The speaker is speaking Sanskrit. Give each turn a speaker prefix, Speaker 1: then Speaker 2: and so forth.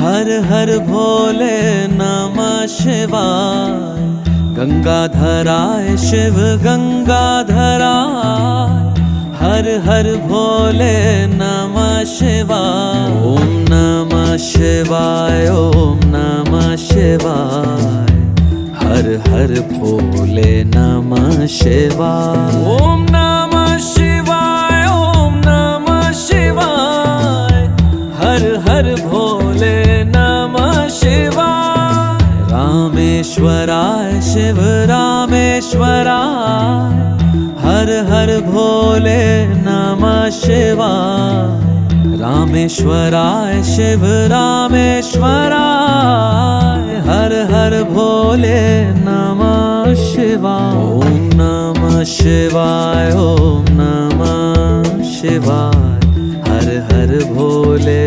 Speaker 1: हर हर भोले नमः शिवाय। गंगाधराय शिव गंगाधराय, हर हर भोले नमः शिवाय। ओम नमः शिवाय, ओम नमः शिवाय, हर हर भोले नमः शिवाय। ओम नमः शिवाय, ओम नमः शिवाय, हर हर भोले नमः शिवाय। रामेश्वराय शिव रामेश्वराय, हर हर भोले नमः शिवाय। रामेश्वराय शिव रामेश्वराय, हर हर भोले नमः शिवाय। ओम नमः शिवाय, ओम नमः शिवाय, हर हर भोले